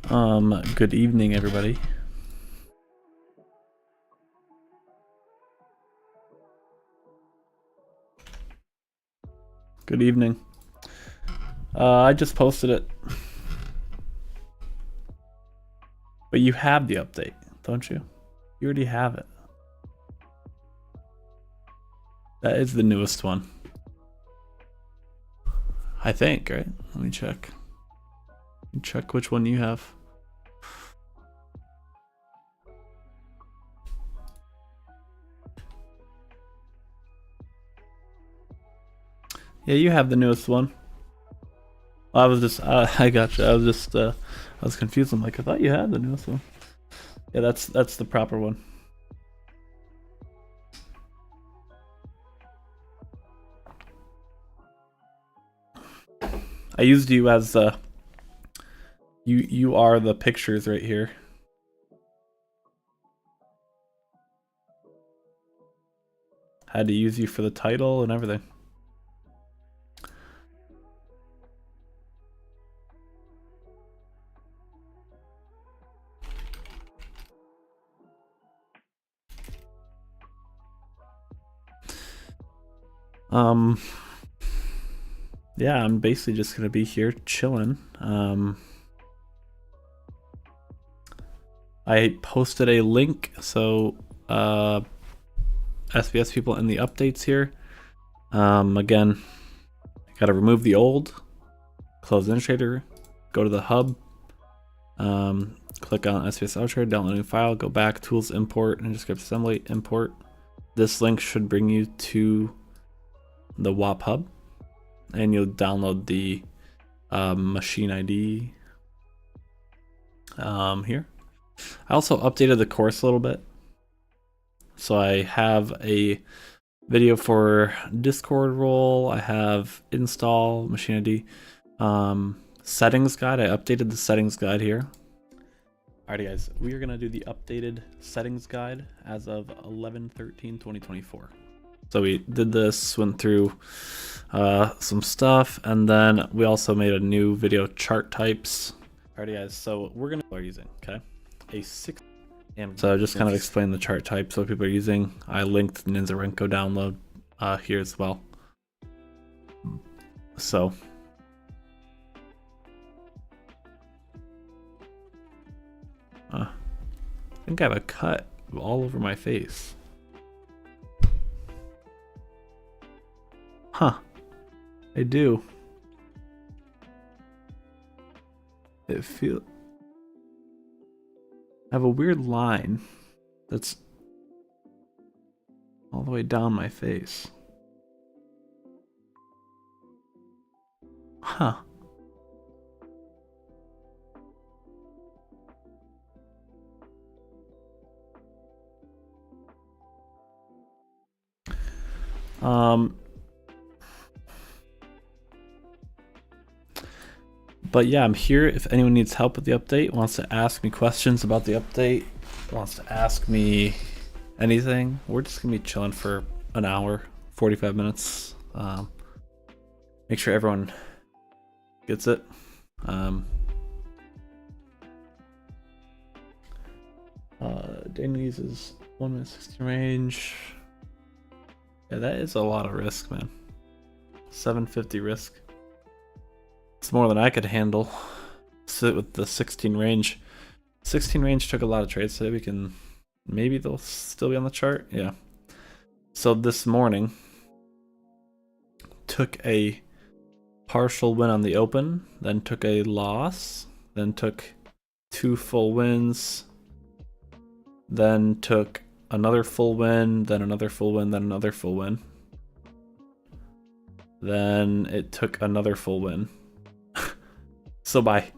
Good evening, everybody. Good evening. I just posted it. But you have the update, don't you? You already have it. That is the newest one. I think, right? Let me check. Check which one you have. Yeah, you have the newest one. I was just, I gotcha. I was just, I was confused. I'm like, I thought you had the newest one. Yeah, that's the proper one. I used you as you are the pictures right here. Had to use you for the title and everything. Yeah, I'm basically just gonna be here chilling. I posted a link, so SBS people in the updates here. Again, gotta remove the old, close Autotrader, go to the hub, click on SBS Autotrader, download a new file, go back, tools, import, and just script assembly, import. This link should bring you to the WAP hub, and you'll download the machine ID here. I also updated the course a little bit. So I have a video for Discord role, I have install, machine ID, settings guide. I updated the settings guide here. Alrighty guys, we are gonna do the updated settings guide as of 11/13/2024. So we did this, went through some stuff, and then we also made a new video, chart types. Alrighty guys, so we're gonna are using, okay, a 6. So just kind of explain the chart types what people are using. I linked the Ninzarenko download here as well. So I think I have a cut all over my face. Huh, I do. It feels, I have a weird line that's all the way down my face. Huh. But yeah, I'm here if anyone needs help with the update, wants to ask me questions about the update, wants to ask me anything. We're just gonna be chilling for an hour, 45 minutes. Make sure everyone gets it. Daniel uses 1 minute 60 range. Yeah, that is a lot of risk, man. 750 risk. It's more than I could handle. Sit with the 16 range. 16 range took a lot of trades today. We can, maybe they'll still be on the chart. Yeah. So this morning took a partial win on the open, then took a loss, then took 2 full wins, then took another full win, then another full win, then another full win. Then it took another full win. So by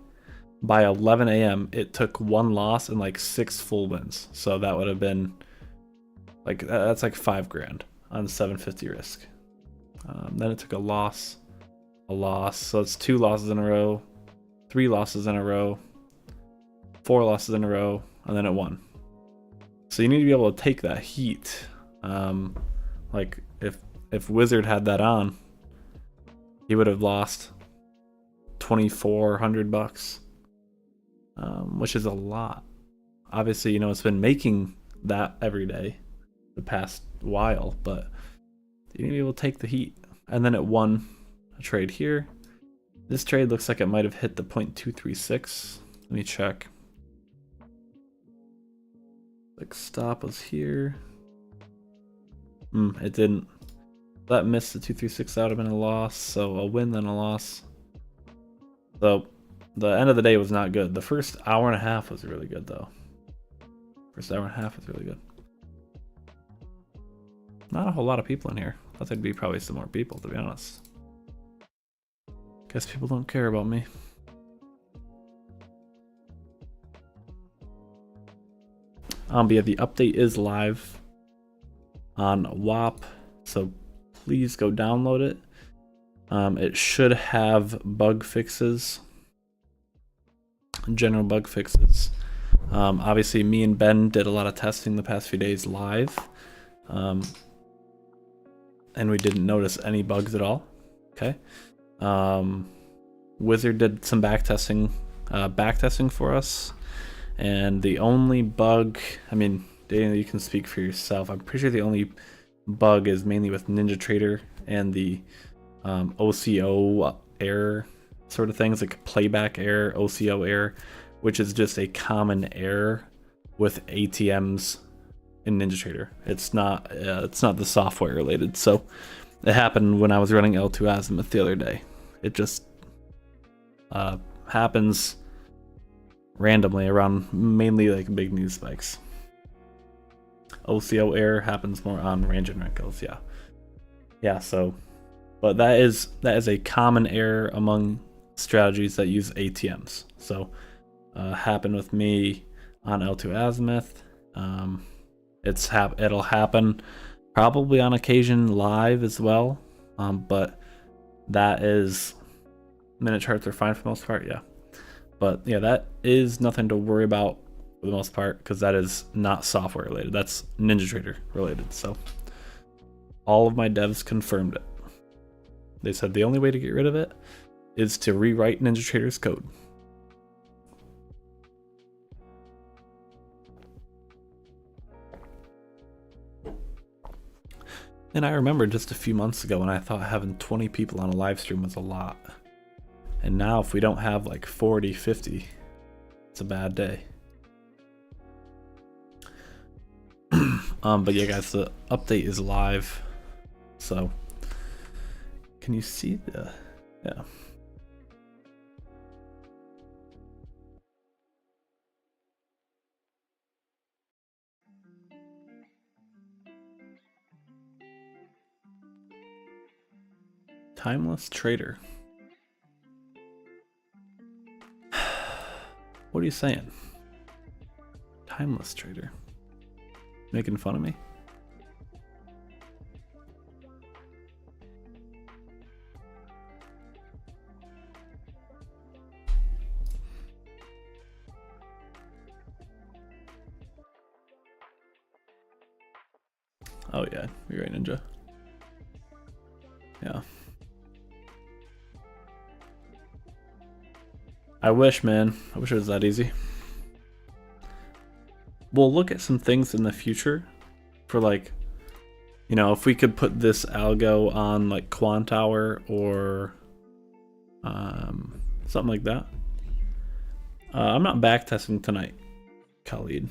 11 a.m. it took 1 loss and like 6 full wins. So that would have been like, that's like 5 grand on 750 risk. Then it took a loss. So it's 2 losses in a row, 3 losses in a row, 4 losses in a row, and then it won. So you need to be able to take that heat. Like if Wizard had that on, he would have lost $2,400. which is a lot. Obviously, you know, it's been making that every day the past while, but you need to be able to take the heat. And then it won a trade here. This trade looks like it might have hit the 0.236. Let me check. Like stop was here. It didn't. That missed the 236. That would have been a loss. So a win, then a loss. So the end of the day was not good. The first hour and a half was really good, though. First hour and a half was really good. Not a whole lot of people in here. I thought there'd be probably some more people, to be honest. Guess people don't care about me. But yeah, the update is live on WAP, so please go download it. It should have bug fixes, general bug fixes. Obviously, me and Ben did a lot of testing the past few days live, and we didn't notice any bugs at all. Okay. Wizard did some backtesting for us, and the only bug, I mean, Daniel, you can speak for yourself. I'm pretty sure the only bug is mainly with NinjaTrader and the OCO error sort of things, like playback error, OCO error, which is just a common error with ATMs in NinjaTrader. It's not the software related. So it happened when I was running L2 Azimuth the other day. It just happens randomly around mainly like big news spikes. OCO error happens more on range and wrinkles. Yeah. So, but that is a common error among strategies that use ATMs. So happened with me on L2 Azimuth. It'll happen probably on occasion live as well, but that is, minute charts are fine for the most part. Yeah, but yeah, that is nothing to worry about for the most part, because that is not software related. That's NinjaTrader related. So all of my devs confirmed it. They said the only way to get rid of it is to rewrite NinjaTrader's code. And I remember just a few months ago when I thought having 20 people on a live stream was a lot. And now if we don't have like 40, 50, it's a bad day. But yeah, guys, the update is live. So can you see the, yeah. Timeless Trader. What are you saying? Timeless Trader. Making fun of me? Oh yeah, you're right, Ninja. Yeah. I wish, man. I wish it was that easy. We'll look at some things in the future for, like, you know, if we could put this algo on like Quant Hour or something like that. I'm not backtesting tonight, Khalid.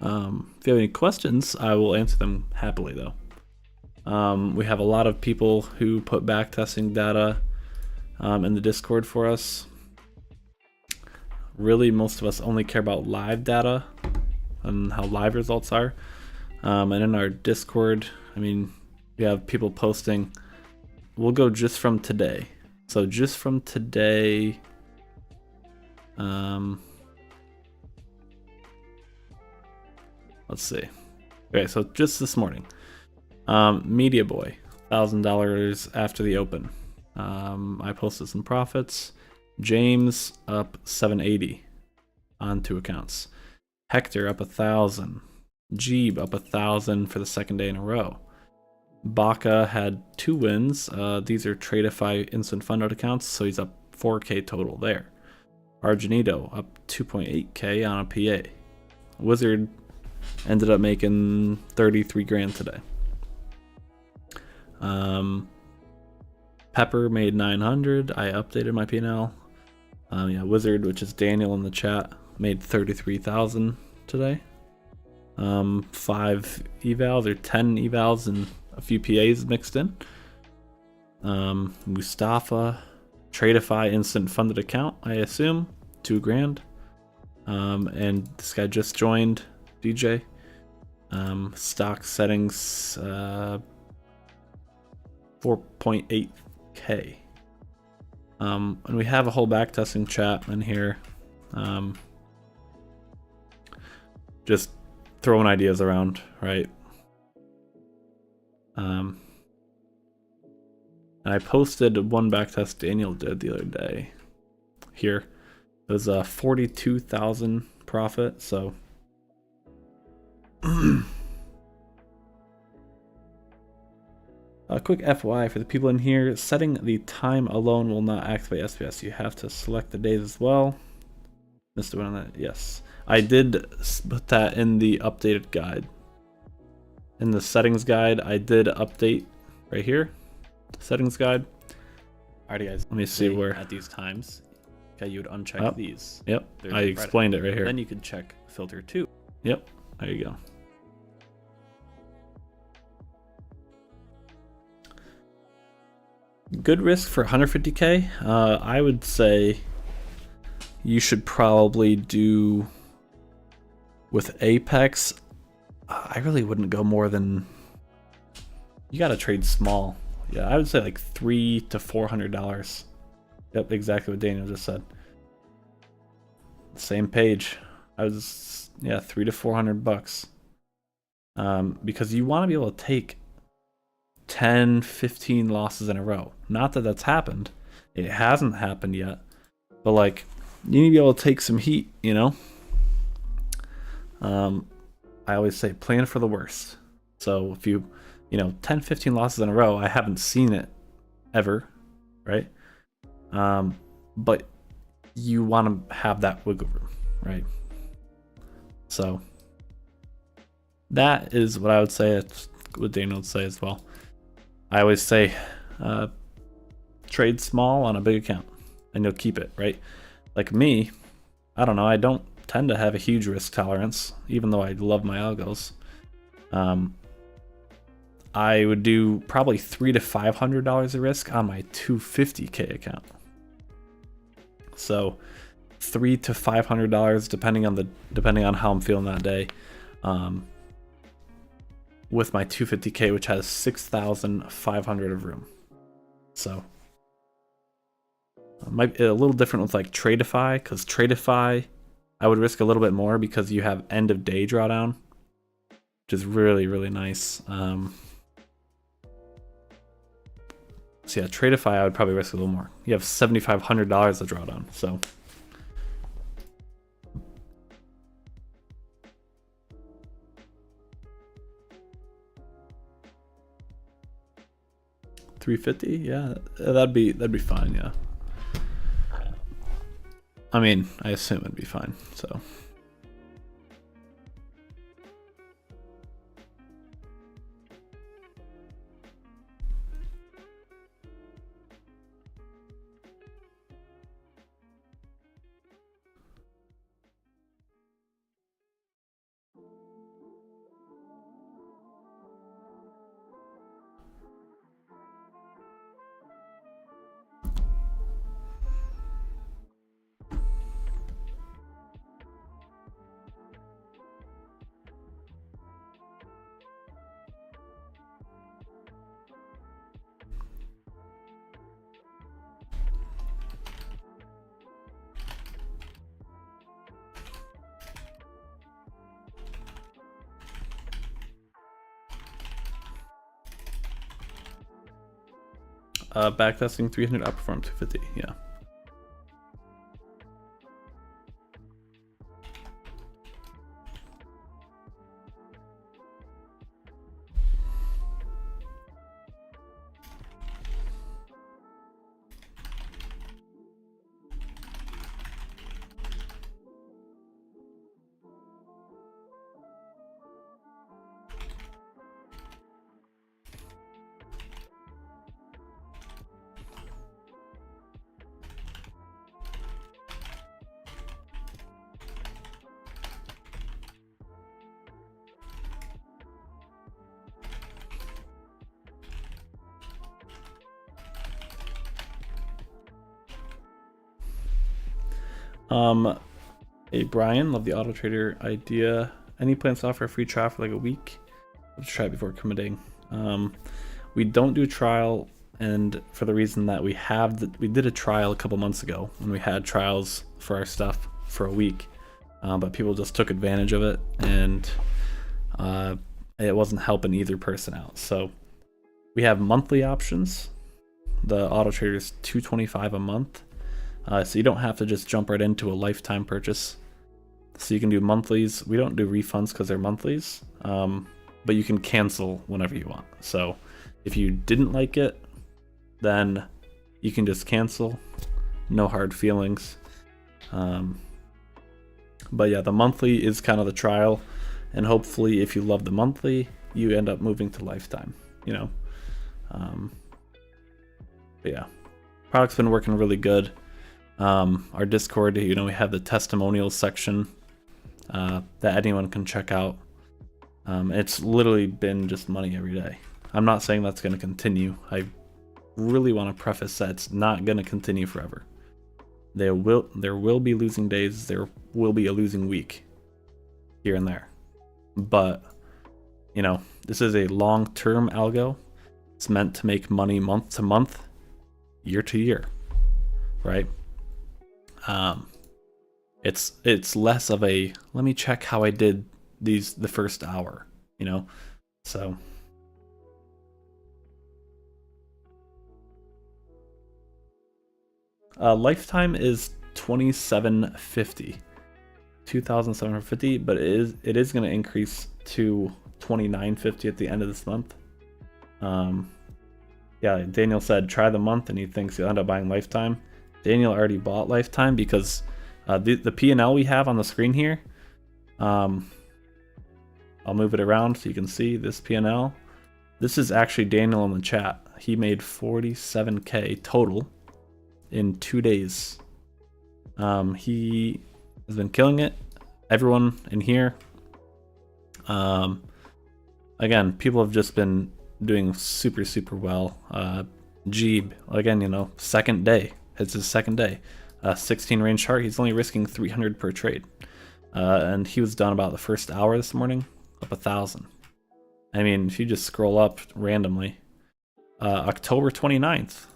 If you have any questions, I will answer them happily, though. We have a lot of people who put backtesting data in the Discord for us. Really, most of us only care about live data and how live results are. And in our Discord, I mean, we have people posting. We'll go just from today. So just from today, let's see. Okay, so just this morning, Media Boy, $1,000 after the open. I posted some profits. James up 780 on 2 accounts. Hector up 1,000. Jeeb up 1,000 for the second day in a row. Baka had 2 wins. These are Tradeify instant fund note accounts, so he's up 4K total there. Argenito up 2.8K on a PA. Wizard ended up making 33 grand today. Pepper made 900. I updated my P&L. Yeah, Wizard, which is Daniel in the chat, made 33,000 today. 5 evals or 10 evals and a few PAs mixed in. Mustafa, Tradeify instant funded account, I assume, 2 grand. And this guy just joined, DJ. Stock settings, 4.8K. And we have a whole backtesting chat in here. Just throwing ideas around, right? And I posted one backtest Daniel did the other day. Here, it was a 42,000 profit. So, a quick FYI for the people in here: setting the time alone will not activate SBS. You have to select the days as well. Missed one on that. Yes, I did put that in the updated guide. In the settings guide, I did update right here. Settings guide. Alrighty, guys. Let me see where at these times. Okay, you would uncheck these. Yep, I explained it right here. Then you can check filter 2. Yep, there you go. Good risk for 150K. I would say you should probably do with Apex. I really wouldn't go more than. You got to trade small. Yeah, I would say like $300 to $400. Yep, exactly what Daniel just said. Same page. I was $300 to $400. Because you want to be able to take 10, 15 losses in a row. Not that that's happened. It hasn't happened yet. But like, you need to be able to take some heat, you know? I always say plan for the worst. So if you 10, 15 losses in a row, I haven't seen it ever, right? But you want to have that wiggle room, right? So that is what I would say. It's what Daniel would say as well. I always say trade small on a big account and you'll keep it, right? Like me, I don't know, I don't tend to have a huge risk tolerance, even though I love my algos. I would do probably $300 to $500 of risk on my 250K account. So $300 to $500 depending on how I'm feeling that day. With my 250K, which has 6,500 of room. So it might be a little different with like Tradeify, because Tradeify I would risk a little bit more because you have end of day drawdown, which is really, really nice. So yeah, Tradeify I would probably risk a little more. You have $7,500 of drawdown, so. $350, yeah, that'd be fine, yeah. I mean, I assume it'd be fine, so. Backtesting 300 outperform 250, yeah. Hey Brian, love the Autotrader idea. Any plans to offer a free trial for like a week? Let's try it before committing. We don't do trial, and for the reason that we did a trial a couple months ago when we had trials for our stuff for a week, but people just took advantage of it, and it wasn't helping either person out. So we have monthly options. The Autotrader is $225 a month, so you don't have to just jump right into a lifetime purchase. So you can do monthlies. We don't do refunds because they're monthlies, but you can cancel whenever you want. So if you didn't like it, then you can just cancel. No hard feelings. But yeah, the monthly is kind of the trial, and hopefully if you love the monthly, you end up moving to lifetime, you know. But yeah, product's been working really good. Our Discord, you know, we have the testimonials section that anyone can check out. It's literally been just money every day. I'm not saying that's going to continue. I really want to preface that it's not going to continue forever. There will be losing days. There will be a losing week here and there. But, you know, this is a long-term algo. It's meant to make money month to month, year to year, right? It's less of a, let me check how I did the first hour, you know? So lifetime is $2,750, but it is going to increase to $2,950 at the end of this month. Yeah, Daniel said try the month and he thinks you'll end up buying lifetime. Daniel already bought lifetime because the P&L we have on the screen here, I'll move it around so you can see this P&L. This is actually Daniel in the chat. He made 47K total in 2 days. He has been killing it. Everyone in here. Again, people have just been doing super, super well. Jeeb, again, you know, second day. It's his second day. 16 range chart. He's only risking 300 per trade. And he was done about the first hour this morning, up 1,000. I mean, if you just scroll up randomly, October 29th,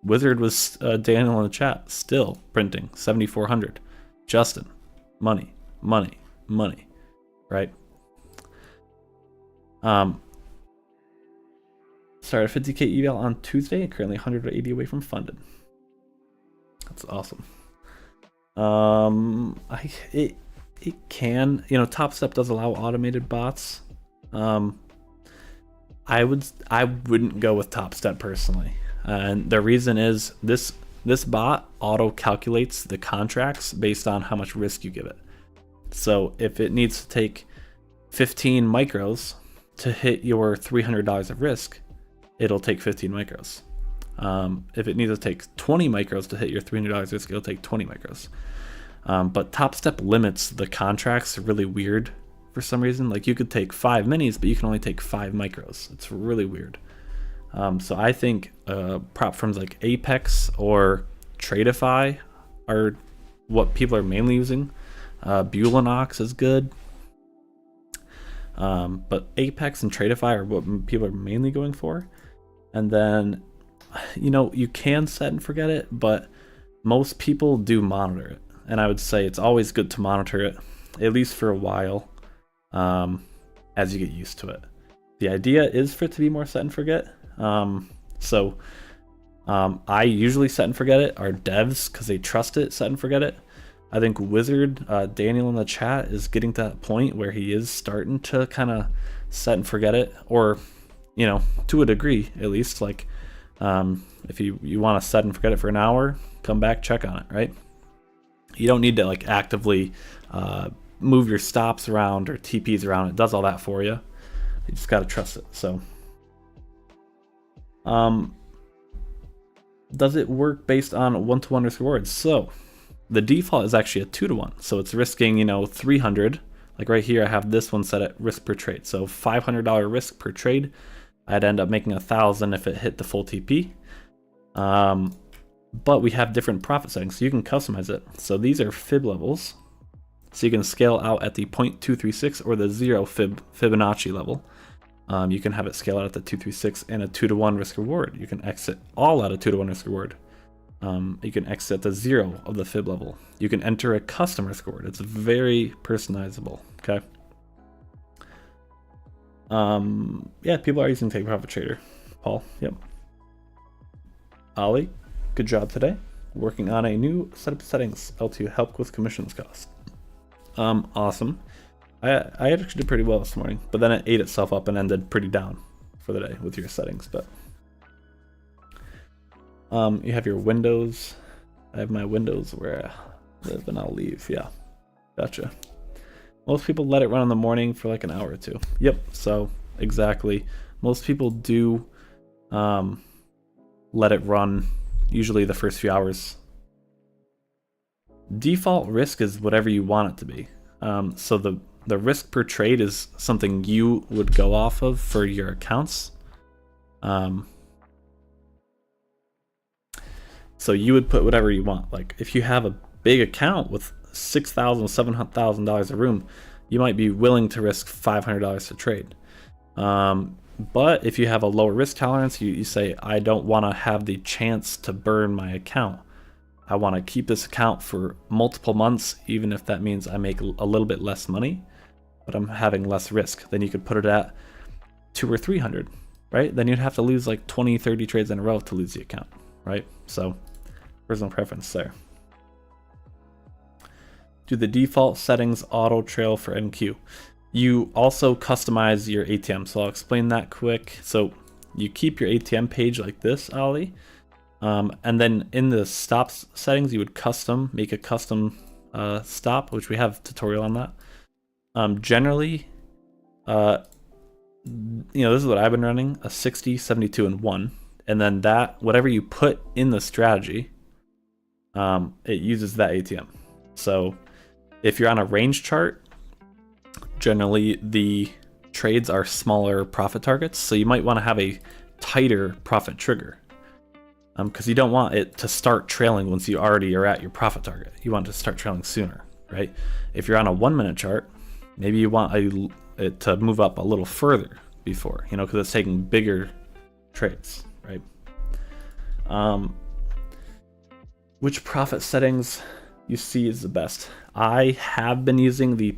Wizard was Daniel in the chat, still printing 7,400. Justin, money, money, money, right? Started 50K eval on Tuesday, currently 180 away from funded. That's awesome. It can, you know, Top Step does allow automated bots. I wouldn't go with Top Step personally, and the reason is this bot auto calculates the contracts based on how much risk you give it. So if it needs to take 15 micros to hit your $300 of risk, it'll take 15 micros. If it needs to take 20 micros to hit your $300 risk, it'll take 20 micros. But Top Step limits the contracts really weird for some reason. Like you could take 5 minis, but you can only take 5 micros. It's really weird. So I think prop firms like Apex or Tradeify are what people are mainly using. Bulanox is good. But Apex and Tradeify are what people are mainly going for. And then, you know, you can set and forget it, but most people do monitor it. And I would say it's always good to monitor it, at least for a while, as you get used to it. The idea is for it to be more set and forget. I usually set and forget it. Our devs, because they trust it, set and forget it. I think Wizard, Daniel in the chat, is getting to that point where he is starting to kind of set and forget it, or, you know, to a degree at least. Like, if you want to set and forget it for an hour, come back, check on it, right? You don't need to like actively move your stops around or TPs around. It does all that for you. You just got to trust it. So, does it work based on 1-to-1 risk rewards? So, the default is actually a 2-to-1. So it's risking, you know, 300. Like right here, I have this one set at risk per trade. So $500 risk per trade. I'd end up making 1,000 if it hit the full TP. but we have different profit settings, so you can customize it. So these are fib levels, so you can scale out at the 0.236 or the 0 Fibonacci level. You can have it scale out at the 236 and a 2-to-1 risk reward. You can exit all at a 2-to-1 risk reward. You can exit the 0 of the fib level. You can enter a custom risk reward. It's very personalizable. Okay. Yeah, people are using Take Profit Trader. Paul, yep. Ali, good job today. Working on a new set of settings to help with commissions cost. Awesome. I actually did pretty well this morning, but then it ate itself up and ended pretty down for the day with your settings. But you have your windows. I have my windows where I live and I'll leave. Yeah, gotcha. Most people let it run in the morning for like an hour or two. Yep, so exactly. Most people do let it run usually the first few hours. Default risk is whatever you want it to be. So the risk per trade is something you would go off of for your accounts. So you would put whatever you want. Like if you have a big account with $6,000, $700,000 a room, you might be willing to risk $500 to trade. But if you have a lower risk tolerance, you say, I don't want to have the chance to burn my account. I want to keep this account for multiple months, even if that means I make a little bit less money, but I'm having less risk. Then you could put it at 200 or 300, right? Then you'd have to lose like 20, 30 trades in a row to lose the account, right? So personal preference there. Do the default settings auto trail for NQ. You also customize your ATM, so I'll explain that quick. So you keep your ATM page like this, Ali, and then in the stops settings, you would make a custom stop, which we have a tutorial on that. Generally, this is what I've been running, a 60, 72, and 1. And then that, whatever you put in the strategy, it uses that ATM. So if you're on a range chart, generally the trades are smaller profit targets, so you might want to have a tighter profit trigger, because you don't want it to start trailing once you already are at your profit target. You want it to start trailing sooner, right? If you're on a 1-minute chart, maybe you want it to move up a little further before, because it's taking bigger trades, right? Which profit settings you see is the best? I have been using the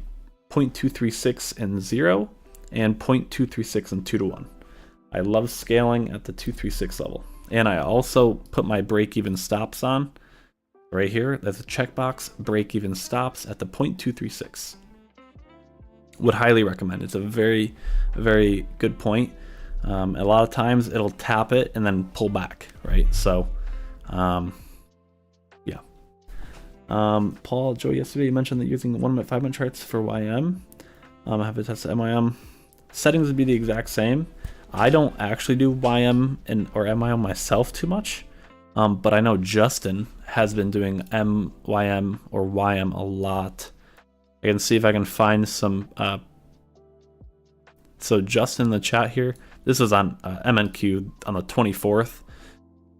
0.236 and 0 and 0.236 and 2-to-1. I love scaling at the 236 level. And I also put my break-even stops on right here. That's a checkbox, break-even stops at the 0.236. Would highly recommend. It's a very, very good point. A lot of times it'll tap it and then pull back, right? So, yeah. Paul, Joe, yesterday you mentioned that using 1-minute, 5-minute charts for YM. I have to test the MYM. Settings would be the exact same. I don't actually do YM or MYM myself too much, but I know Justin has been doing MYM or YM a lot. I can see if I can find some. So Justin in the chat here, this was on MNQ on the 24th.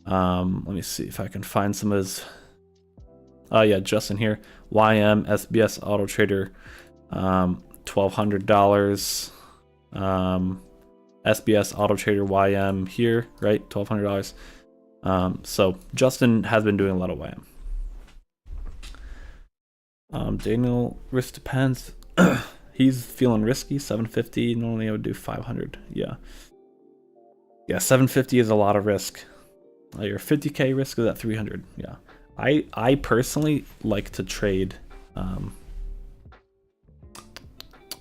Let me see if I can find some of his. Yeah, Justin here. YM SBS Autotrader, $1,200. SBS Autotrader YM here, right? $1,200. So Justin has been doing a lot of YM. Daniel, risk depends. He's feeling risky. 750. Normally I would do 500. Yeah. Yeah, 750 is a lot of risk. Your 50k risk is at 300. Yeah. I personally like to trade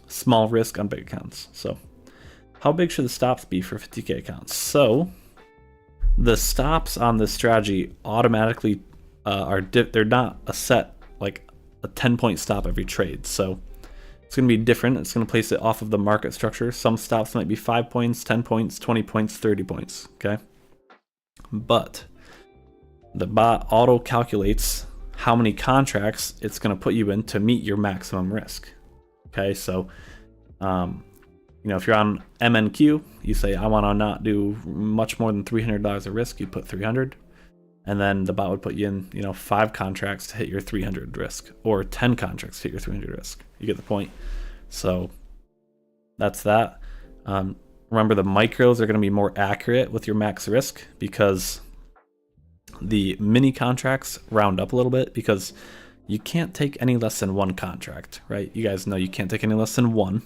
small risk on big accounts. So how big should the stops be for 50k accounts? So the stops on this strategy automatically they're not a set, like a 10-point stop every trade. So it's going to be different. It's going to place it off of the market structure. Some stops might be 5 points, 10 points, 20 points, 30 points. Okay. But the bot auto calculates how many contracts it's going to put you in to meet your maximum risk. Okay. So, if you're on MNQ, you say, I want to not do much more than $300 of risk. You put 300. and then the bot would put you in, 5 contracts to hit your 300 risk, or 10 contracts to hit your 300 risk. You get the point. So that's that. Remember, the micros are going to be more accurate with your max risk because the mini contracts round up a little bit, because you can't take any less than 1 contract, right? You guys know you can't take any less than 1.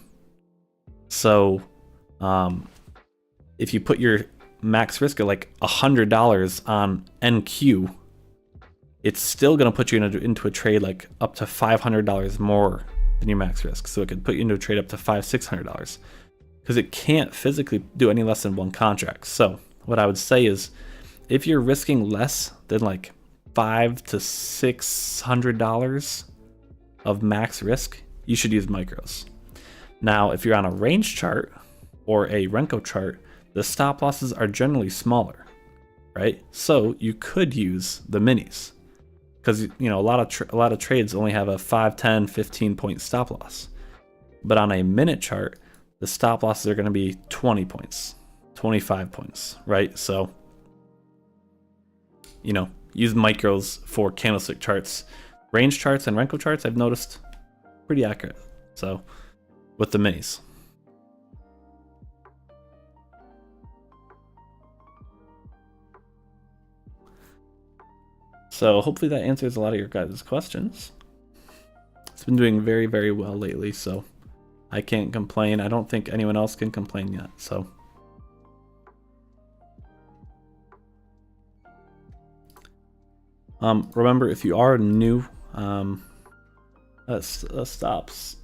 So if you put your max risk at like $100 on NQ, it's still going to put you into a trade like up to $500 more than your max risk. So it could put you into a trade up to $500-$600 because it can't physically do any less than 1 contract. So what I would say is, if you're risking less than like $500 to $600 of max risk, you should use micros. Now, if you're on a range chart or a Renko chart, the stop losses are generally smaller, right? So you could use the minis because a lot of trades only have a 5, 10, 15 point stop loss. But on a minute chart, the stop losses are going to be 20 points, 25 points, right? So use micros for candlestick charts. Range charts and Renko charts, I've noticed, pretty accurate. So with the minis. So hopefully that answers a lot of your guys' questions. It's been doing very, very well lately, so I can't complain. I don't think anyone else can complain yet, so. Remember, if you are new, stops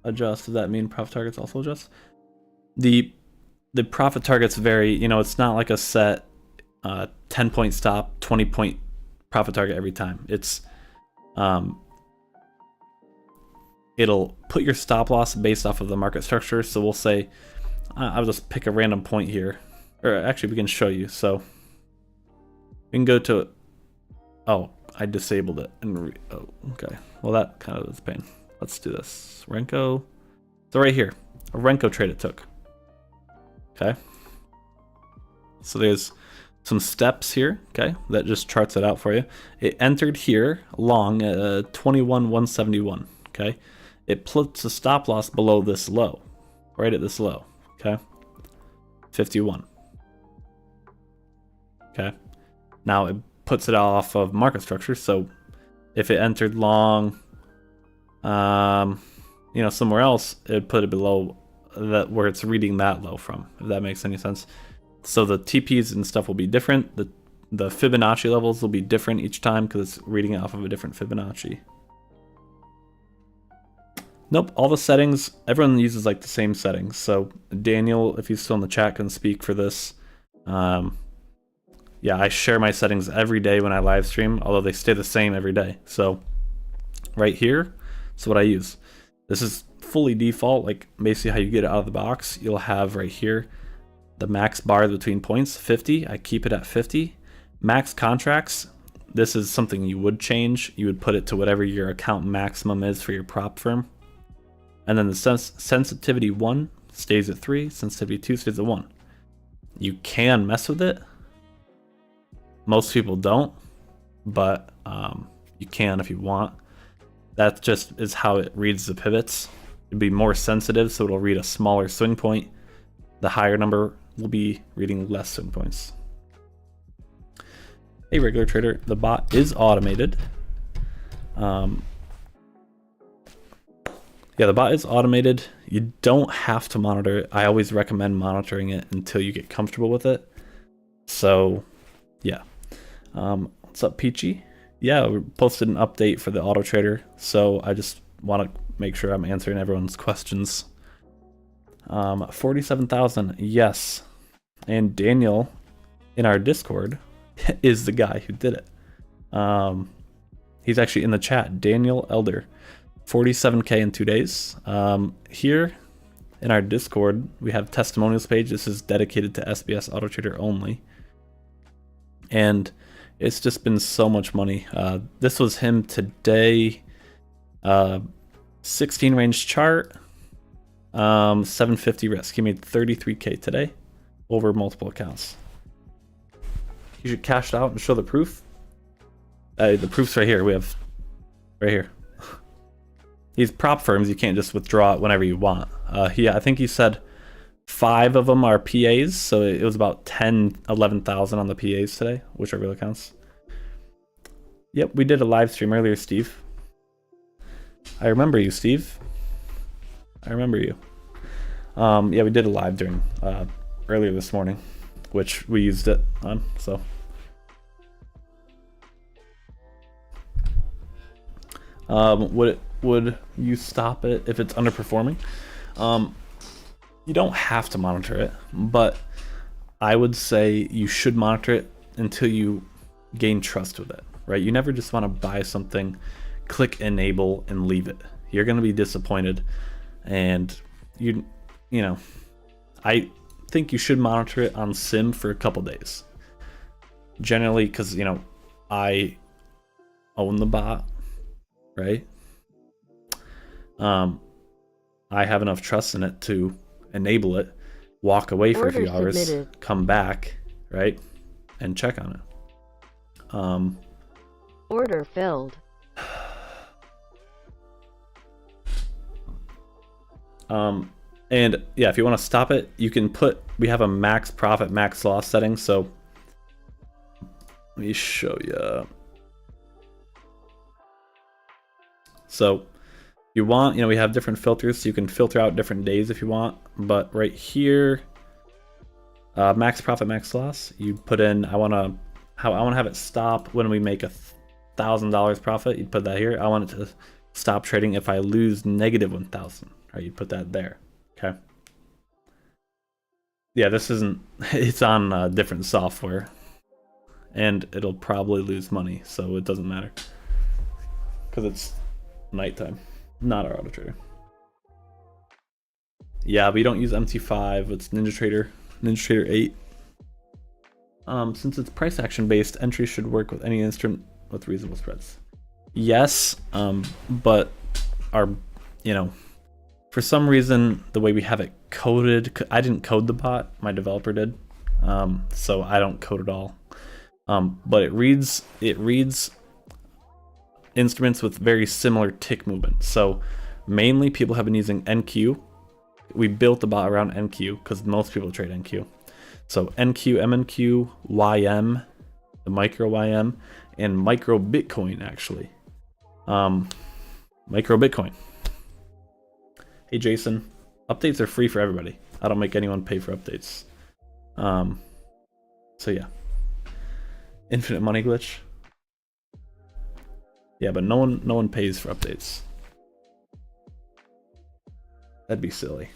adjust. Does that mean profit targets also adjust? The profit targets vary. It's not like a set 10-point stop, 20-point profit target every time. It's it'll put your stop loss based off of the market structure. So we'll say, I'll just pick a random point here, or actually we can show you. So we can go to, oh, I disabled it. Oh, okay. Well, that kind of is a pain. Let's do this. Renko. So right here, a Renko trade it took. Okay. So there's some steps here, okay, that just charts it out for you. It entered here long at 21,171, okay. It puts a stop loss below this low, right at this low, okay, 51. Okay. Now it puts it off of market structure, so if it entered long, somewhere else, it'd put it below that where it's reading that low from, if that makes any sense. So the TPs and stuff will be different. The Fibonacci levels will be different each time because it's reading it off of a different Fibonacci. Nope, all the settings, everyone uses like the same settings. So Daniel, if he's still in the chat, can speak for this. Yeah, I share my settings every day when I live stream, although they stay the same every day. So right here, is what I use. This is fully default, like basically how you get it out of the box. You'll have right here the max bar between points, 50. I keep it at 50. Max contracts, this is something you would change. You would put it to whatever your account maximum is for your prop firm. And then the sensitivity 1 stays at 3, sensitivity 2 stays at 1. You can mess with it. Most people don't, but you can if you want. That just is how it reads the pivots. It'd be more sensitive, so it'll read a smaller swing point. The higher number will be reading less swing points. Hey, regular trader, the bot is automated. Yeah, the bot is automated. You don't have to monitor it. I always recommend monitoring it until you get comfortable with it. So, yeah. What's up, Peachy? Yeah, we posted an update for the Autotrader, so I just want to make sure I'm answering everyone's questions. 47,000, yes. And Daniel in our Discord is the guy who did it. He's actually in the chat, Daniel Elder. 47K in 2 days. Here in our Discord, we have testimonials page. This is dedicated to SBS Autotrader only. And it's just been so much money. This was him today. 16 range chart, 750 risk. He made 33K today over multiple accounts. You should cash it out and show the proof. The proof's right here. We have right here. These prop firms, you can't just withdraw it whenever you want. I think he said 5 of them are PAs, so it was about 11,000 on the PAs today, whichever counts. Yep, we did a live stream earlier, Steve. I remember you, Steve. I remember you. Yeah, we did a live during earlier this morning, which we used it on. So, would you stop it if it's underperforming? You don't have to monitor it, but I would say you should monitor it until you gain trust with it, right? You never just want to buy something, click enable, and leave it. You're going to be disappointed, and you know, I think you should monitor it on sim for a couple days. Generally, because, you know, I own the bot, right? I have enough trust in it to enable it, walk away for a few hours, come back, right, and check on it. Order filled. And yeah, if you want to stop it, you can we have a max profit, max loss setting. So let me show you. So you want, you know, we have different filters, so you can filter out different days if you want. But right here, max profit, max loss, you put in, I want to have it stop when we make $1,000 profit. You'd put that here. I want it to stop trading if I lose negative 1,000. Right, you put that there. Okay. Yeah, this isn't. It's on different software, and it'll probably lose money, so it doesn't matter because it's nighttime, not our Autotrader. Yeah, we don't use MT5. It's NinjaTrader 8. Since it's price action based, entries should work with any instrument with reasonable spreads. Yes, but our, you know, for some reason the way we have it coded, I didn't code the bot, my developer did, so I don't code it all. But it reads instruments with very similar tick movement. So mainly people have been using NQ. We built the bot around NQ because most people trade NQ. So NQ, MNQ, YM, the micro YM, and micro Bitcoin actually. Micro Bitcoin. Hey Jason, updates are free for everybody. I don't make anyone pay for updates. So yeah. Infinite money glitch. Yeah, but no one pays for updates. That'd be silly.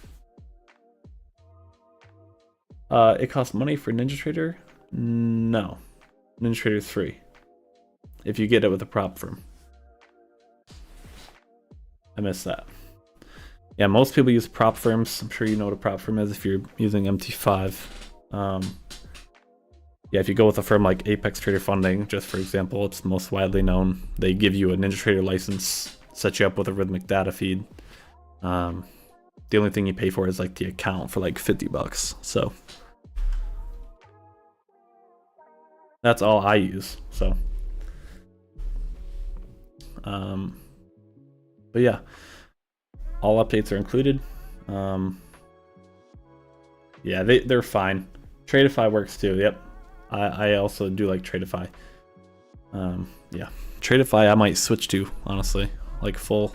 It costs money for NinjaTrader? No. NinjaTrader is free if you get it with a prop firm. I missed that. Yeah, most people use prop firms. I'm sure you know what a prop firm is if you're using MT5. Yeah, if you go with a firm like Apex Trader Funding, just for example, it's most widely known. They give you a NinjaTrader license, set you up with a rhythmic data feed. The only thing you pay for is like the account for like $50. So that's all I use. So, but yeah. All updates are included. Yeah, they're fine. Tradeify works too. Yep, I also do like Tradeify. Yeah, Tradeify I might switch to, honestly, like full.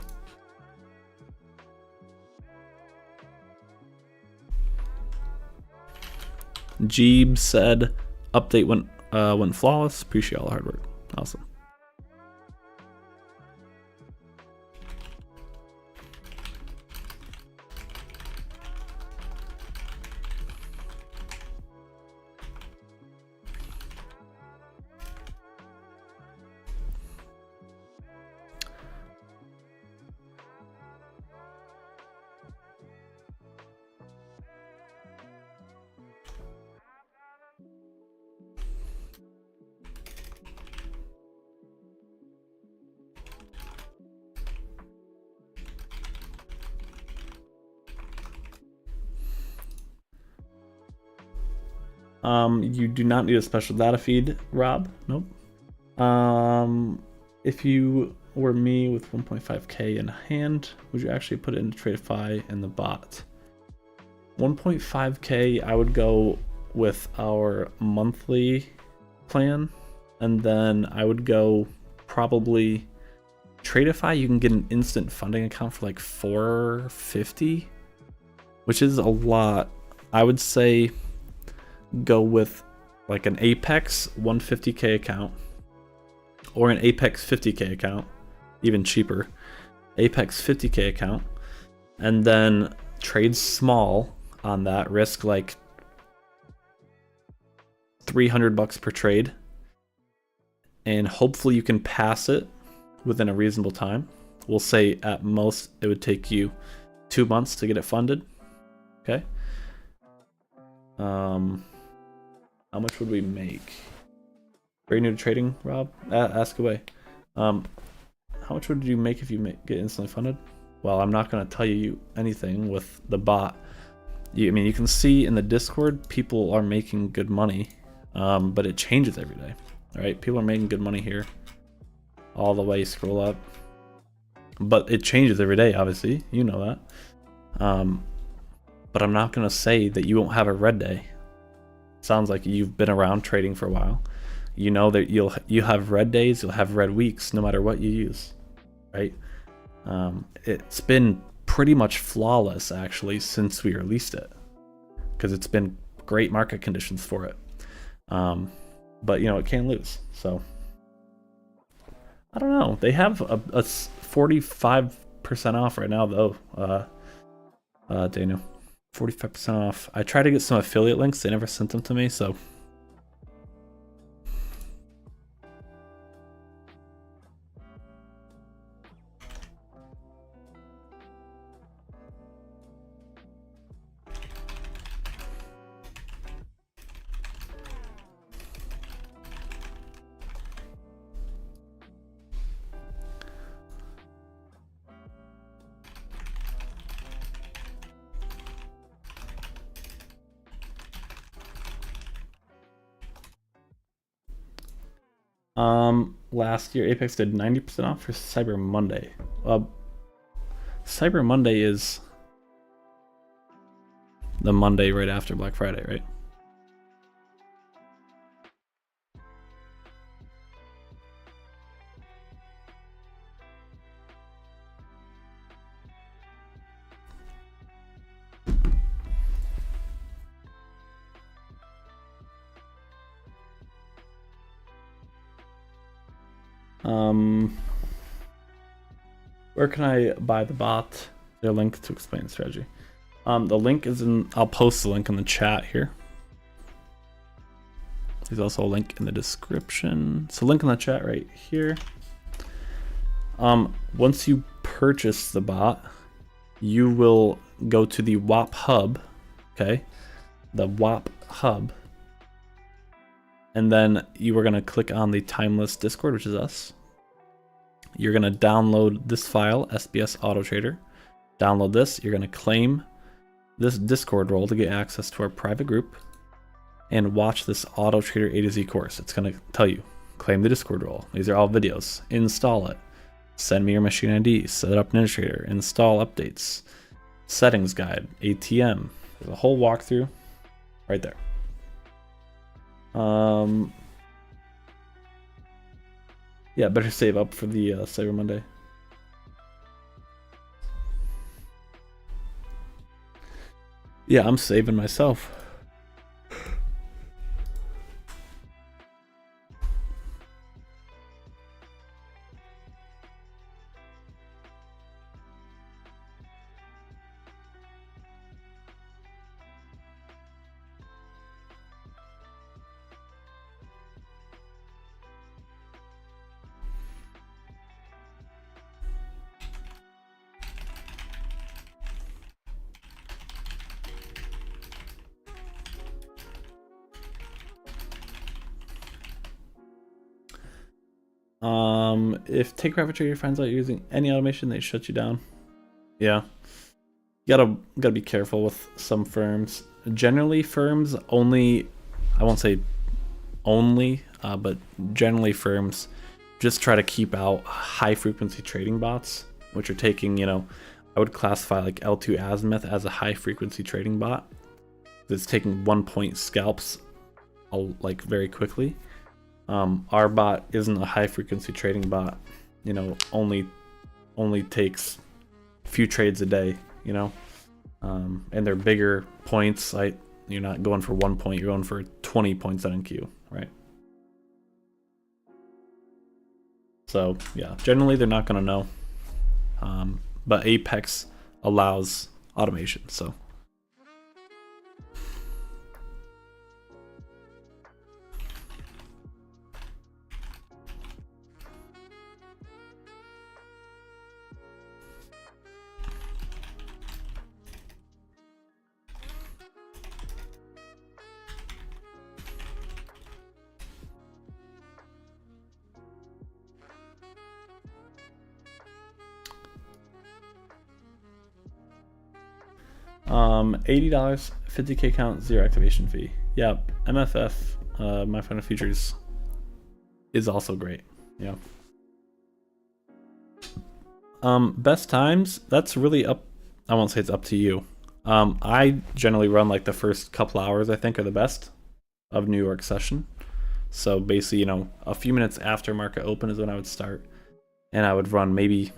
Jeeb said update went flawless. Appreciate all the hard work. Awesome. You do not need a special data feed, Rob. Nope. If you were me with 1.5k in hand, would you actually put it into Tradeify and the bot? 1.5k, I would go with our monthly plan, and then I would go probably Tradeify. You can get an instant funding account for like $450, which is a lot. I would say go with like an Apex 150k account or an Apex 50k account, even cheaper. Apex 50k account, and then trade small on that, risk like $300 per trade, and hopefully you can pass it within a reasonable time. We'll say at most it would take you 2 months to get it funded. Okay. How much would we make? Very new to trading, Rob? Ask away. How much would you make if you get instantly funded? Well, I'm not going to tell you anything with the bot. I mean, you can see in the Discord, people are making good money, but it changes every day. All right, people are making good money here. All the way, scroll up. But it changes every day, obviously. You know that. But I'm not going to say that you won't have a red day. Sounds like you've been around trading for a while. You know that you have red days, you'll have red weeks, no matter what you use, right? It's been pretty much flawless, actually, since we released it, because it's been great market conditions for it. But, you know, it can lose, so... I don't know. They have a 45% off right now, though, Daniel. 45% off. I tried to get some affiliate links. They never sent them to me, so... Last year Apex did 90% off for Cyber Monday. Cyber Monday is the Monday right after Black Friday, right? Where can I buy the bot? Their link to explain the strategy. The link is in, I'll post the link in the chat here. There's also a link in the description. So link in the chat right here. Once you purchase the bot, you will go to the WAP hub, okay? The WAP hub. And then you are gonna click on the Timeless Discord, which is us. You're gonna download this file, SBS Autotrader. Download this, you're gonna claim this Discord role to get access to our private group and watch this Autotrader A to Z course. It's gonna tell you, claim the Discord role. These are all videos. Install it. Send me your machine ID, set up NinjaTrader, install updates, settings guide, ATM. There's a whole walkthrough right there. Yeah, better save up for the Cyber Monday. Yeah, I'm saving myself. If Take Profit Trader finds out you're using any automation, they shut you down. Yeah, you gotta be careful with some firms. Generally, firms only, I won't say only, but generally firms just try to keep out high frequency trading bots, which are taking, I would classify like L2 Azimuth as a high frequency trading bot. It's taking 1 point scalps like very quickly. Our bot isn't a high frequency trading bot, only takes a few trades a day, and they're bigger points. You're not going for 1 point, you're going for 20 points on NQ, right? So yeah, generally they're not going to know, but Apex allows automation. So $80, 50k count, 0 activation fee. Yeah, MFF, My Final Futures, is also great. Yeah. Best times, that's really up. I won't say it's up to you. I generally run like the first couple hours, I think, are the best of New York session. So basically, a few minutes after market open is when I would start, and I would run maybe,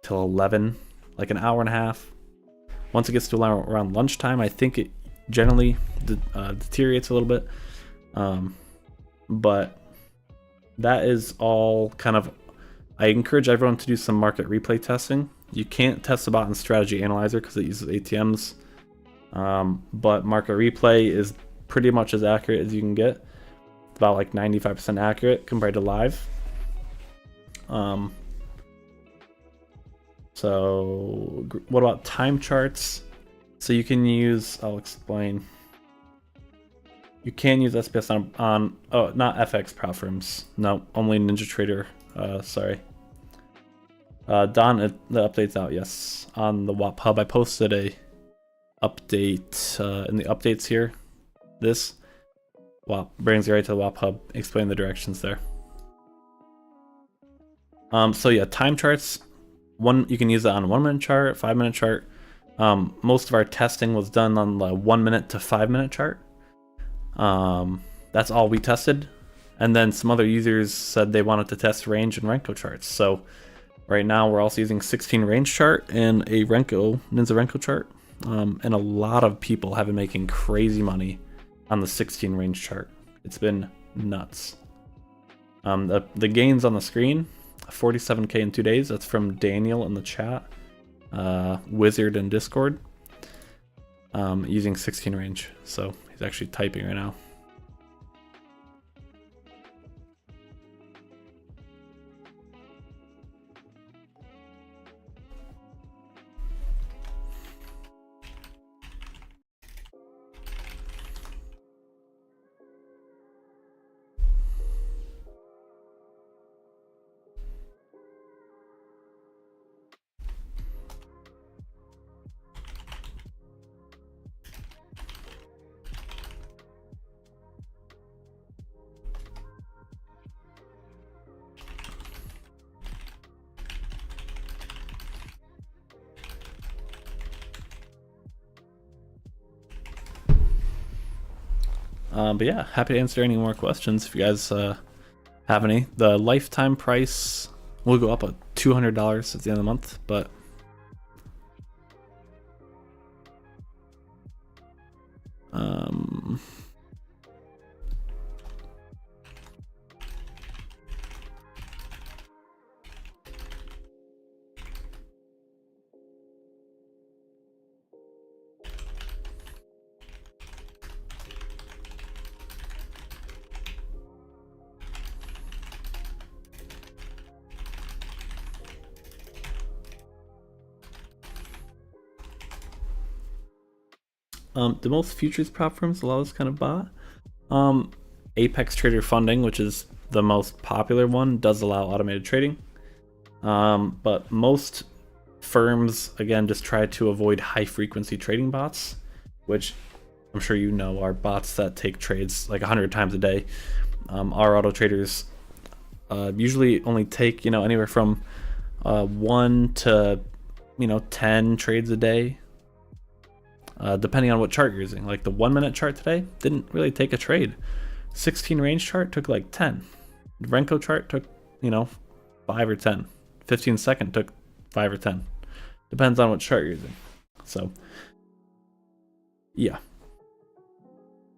till 11, like an hour and a half. Once it gets to around lunchtime, I think it generally deteriorates a little bit. But that is all kind of, I encourage everyone to do some market replay testing. You can't test the bot in Strategy Analyzer because it uses ATMs. But market replay is pretty much as accurate as you can get. About like 95% accurate compared to live. So what about time charts? So you can use, I'll explain. You can use SBS on not FX platforms. No, only NinjaTrader. Sorry. Don, the update's out, yes. On the WAP Hub, I posted a update in the updates here. This WAP brings you right to the WAP Hub. Explain the directions there. So yeah, time charts. You can use it on 1 minute chart, 5 minute chart. Most of our testing was done on the 1 minute to 5 minute chart. That's all we tested. And then some other users said they wanted to test range and Renko charts. So right now we're also using 16 range chart and a Ninja Renko chart. And a lot of people have been making crazy money on the 16 range chart. It's been nuts. The gains on the screen, 47k in 2 days. That's from Daniel in the chat, Wizard in Discord, using 16 range. So he's actually typing right now. But yeah, happy to answer any more questions if you guys have any. The lifetime price will go up at $200 at the end of the month, but the most futures platforms allow this kind of bot. Apex Trader Funding, which is the most popular one, does allow automated trading. But most firms, again, just try to avoid high frequency trading bots, which I'm sure you know are bots that take trades like 100 times a day. Our auto traders usually only take, anywhere from 1 to 10 trades a day, depending on what chart you're using. Like the 1 minute chart today didn't really take a trade. 16 range chart took like 10. The Renko chart took 5 or 10. 15-second took 5 or 10. Depends on what chart you're using. So yeah,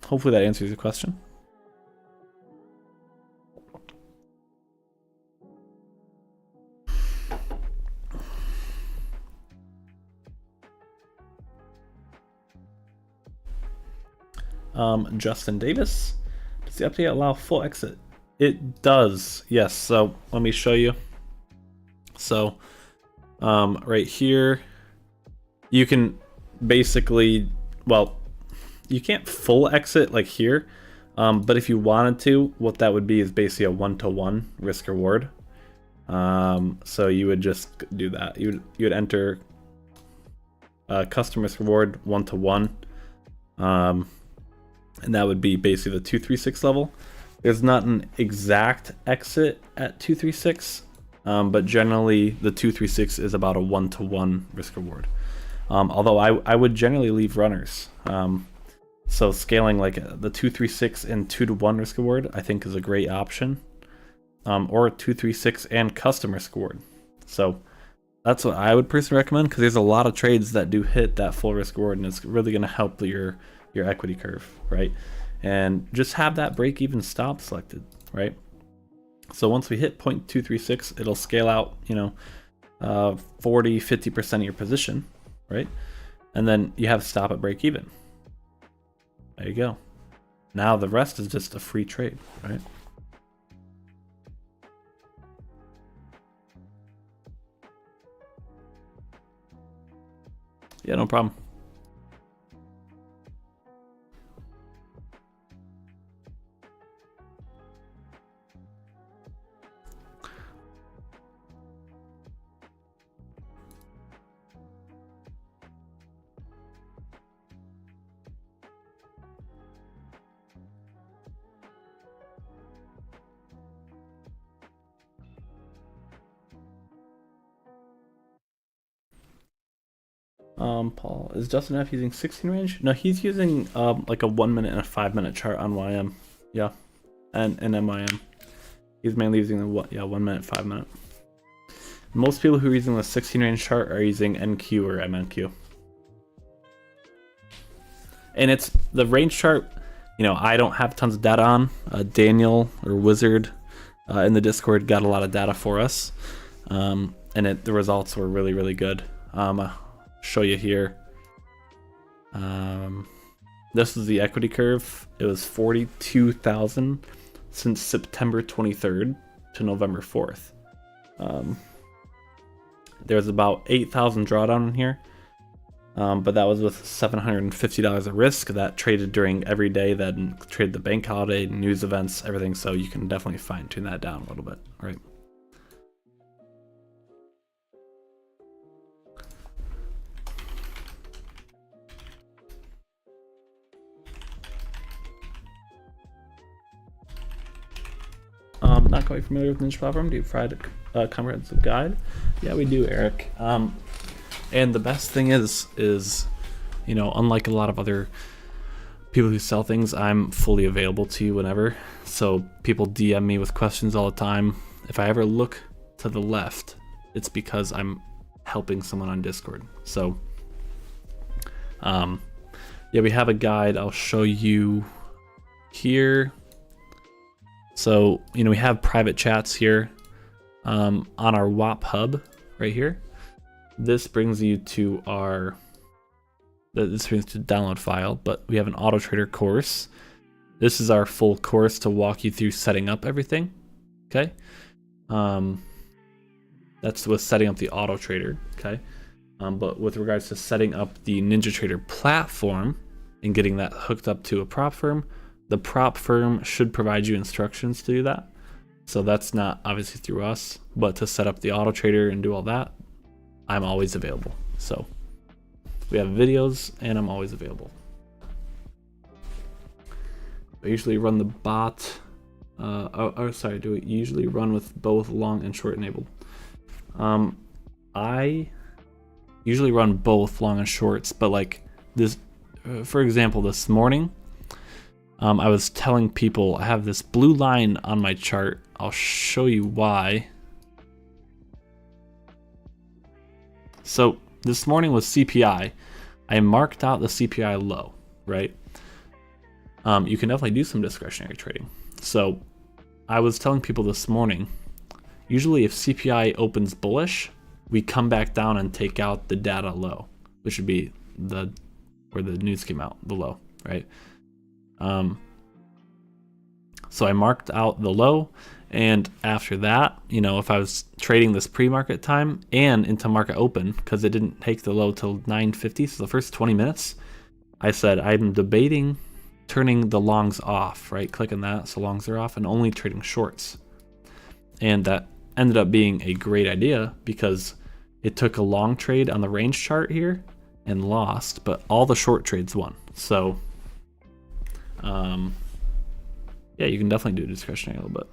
hopefully that answers your question. Justin Davis, does the update allow full exit? It does, yes. So let me show you. So right here, you can basically, well, you can't full exit like here, but if you wanted to, what that would be is basically a 1-to-1 risk reward. So you would just do that. You would enter custom risk reward 1-to-1. And that would be basically the 236 level. There's not an exact exit at 236, but generally the 236 is about a 1-to-1 risk reward. Although I would generally leave runners. So scaling like the 236 and 2-to-1 risk reward I think is a great option. Or 236 and custom risk reward. So that's what I would personally recommend, because there's a lot of trades that do hit that full risk reward, and it's really going to help your equity curve, right? And just have that break even stop selected, right? So once we hit 0.236, it'll scale out 40-50% of your position, right? And then you have stop at break even. There you go. Now the rest is just a free trade, right? Yeah, no problem. Paul, is Justin F using 16 range? No, he's using like a 1 minute and a 5 minute chart on YM. Yeah, and MYM. He's mainly using the 1 minute, 5 minute. Most people who are using the 16 range chart are using NQ or MNQ. And it's the range chart, I don't have tons of data on. Daniel or Wizard in the Discord got a lot of data for us. And the results were really, really good. Show you here. This is the equity curve. It was 42,000 since September 23rd to November 4th. There's about 8,000 drawdown in here, but that was with $750 of risk that traded during every day, that traded the bank holiday, news events, everything. So you can definitely fine tune that down a little bit, right? Not quite familiar with Ninja Platform. Do you provide a comprehensive guide? Yeah, we do, Eric. And the best thing is unlike a lot of other people who sell things, I'm fully available to you whenever. So people DM me with questions all the time. If I ever look to the left, it's because I'm helping someone on Discord. So yeah, we have a guide. I'll show you here. So, we have private chats here on our WAP hub right here. This brings you to this brings to download file, but we have an Autotrader course. This is our full course to walk you through setting up everything. Okay. That's with setting up the Autotrader. Okay. But with regards to setting up the NinjaTrader platform and getting that hooked up to a prop firm, the prop firm should provide you instructions to do that. So that's not obviously through us, but to set up the Autotrader and do all that, I'm always available. So we have videos and I'm always available. I usually run the bot Sorry, do we usually run with both long and short enabled? I usually run both long and shorts, but like this, for example, this morning, I was telling people I have this blue line on my chart. I'll show you why. So this morning was CPI. I marked out the CPI low, right? You can definitely do some discretionary trading. So I was telling people this morning, usually if CPI opens bullish, we come back down and take out the data low, which would be where the news came out, the low, right? So I marked out the low, and after that, you know, if I was trading this pre-market time and into market open, because it didn't take the low till 9:50, so the first 20 minutes, I said I'm debating turning the longs off, right? Clicking that, so longs are off, and only trading shorts. And that ended up being a great idea because it took a long trade on the range chart here and lost, but all the short trades won. So yeah, you can definitely do discretionary a little bit.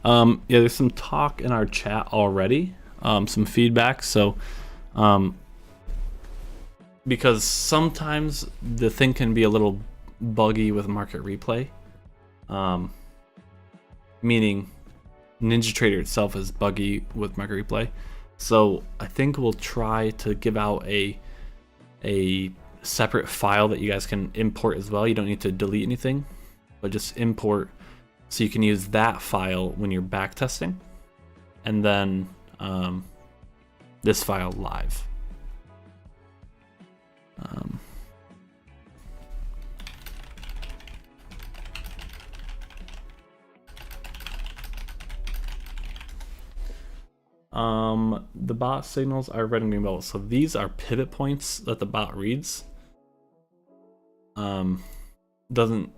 Yeah, there's some talk in our chat already, some feedback. So, because sometimes the thing can be a little buggy with market replay, meaning NinjaTrader itself is buggy with market replay. So I think we'll try to give out a separate file that you guys can import as well. You don't need to delete anything, but just import. So you can use that file when you're back testing, and then this file live. The bot signals are red and green bubbles. So these are pivot points that the bot reads. Doesn't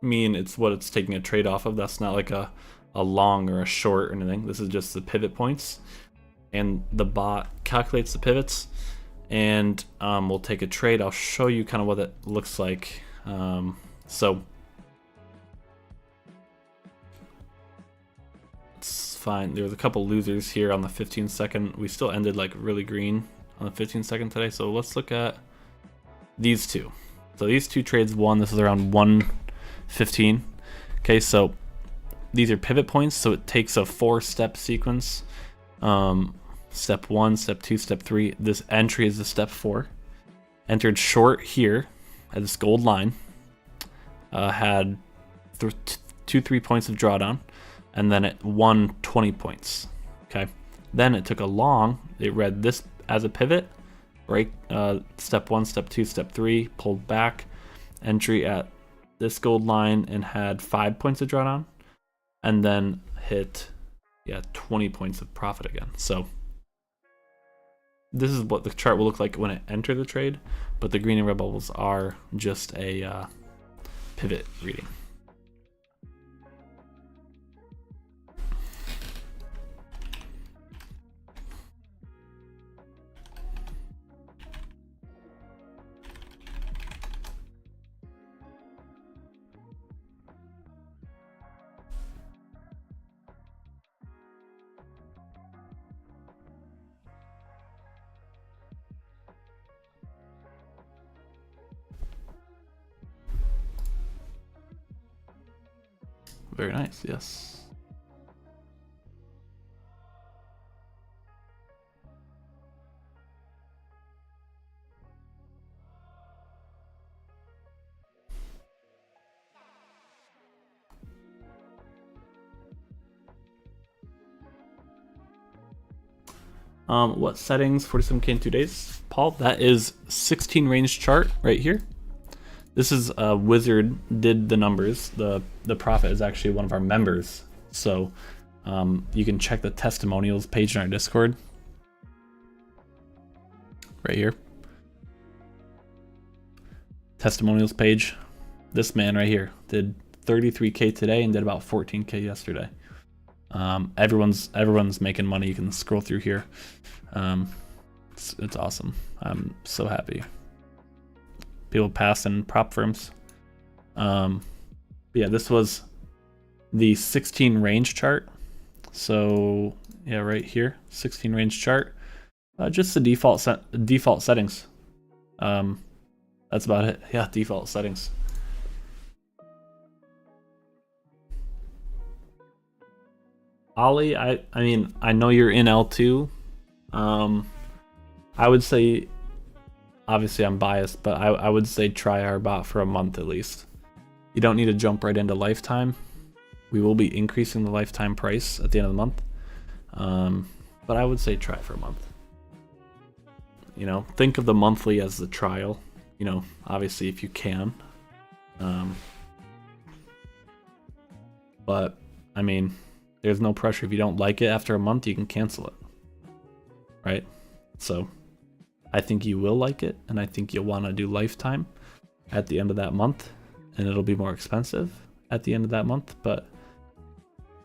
mean it's what it's taking a trade off of. That's not like a long or a short or anything. This is just the pivot points, and the bot calculates the pivots, and we'll take a trade. I'll show you kind of what it looks like. So it's fine. There was a couple losers here on the 15-second. We still ended like really green on the 15-second today. So let's look at these two. So these two trades won. This is around 1:15. Okay, so these are pivot points. So it takes a 4-step sequence. Step 1, step 2, step 3. This entry is the step 4. Entered short here at this gold line. Had 3 points of drawdown, and then it won 20 points. Okay, then it took a long. It read this as a pivot. Break step 1, step 2, step 3. Pulled back. Entry at this gold line and had 5 points of drawdown, and then hit 20 points of profit again. So this is what the chart will look like when it entered the trade, but the green and red bubbles are just a pivot reading. Very nice, yes. What settings? 47K in 2 days. Paul, that is 16 range chart right here. This is Wizard did the numbers. The profit is actually one of our members. So you can check the testimonials page in our Discord. Right here. Testimonials page. This man right here did 33K today and did about 14K yesterday. Everyone's making money. You can scroll through here. It's awesome. I'm so happy. People passing prop firms. Yeah, this was the 16 range chart. So yeah, right here, 16 range chart. Just the default settings. That's about it. Yeah, default settings. Ollie, I mean, I know you're in L2. I would say, obviously I'm biased, but I would say try our bot for a month at least. You don't need to jump right into lifetime. We will be increasing the lifetime price at the end of the month. But I would say try for a month. You know, think of the monthly as the trial. You know, obviously if you can. But, I mean, there's no pressure. If you don't like it after a month, you can cancel it. Right? So, I think you will like it, and I think you'll want to do lifetime at the end of that month, and it'll be more expensive at the end of that month, but,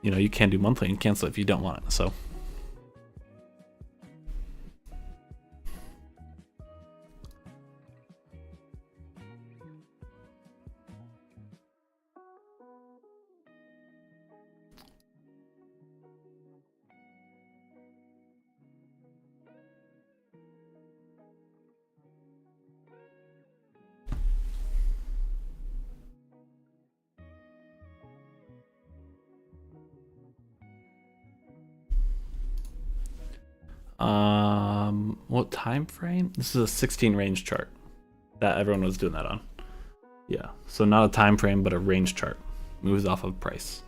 you know, you can do monthly and cancel it if you don't want it, so. What time frame? This is a 16 range chart that everyone was doing that on. Yeah, so not a time frame, but a range chart. Moves off of price.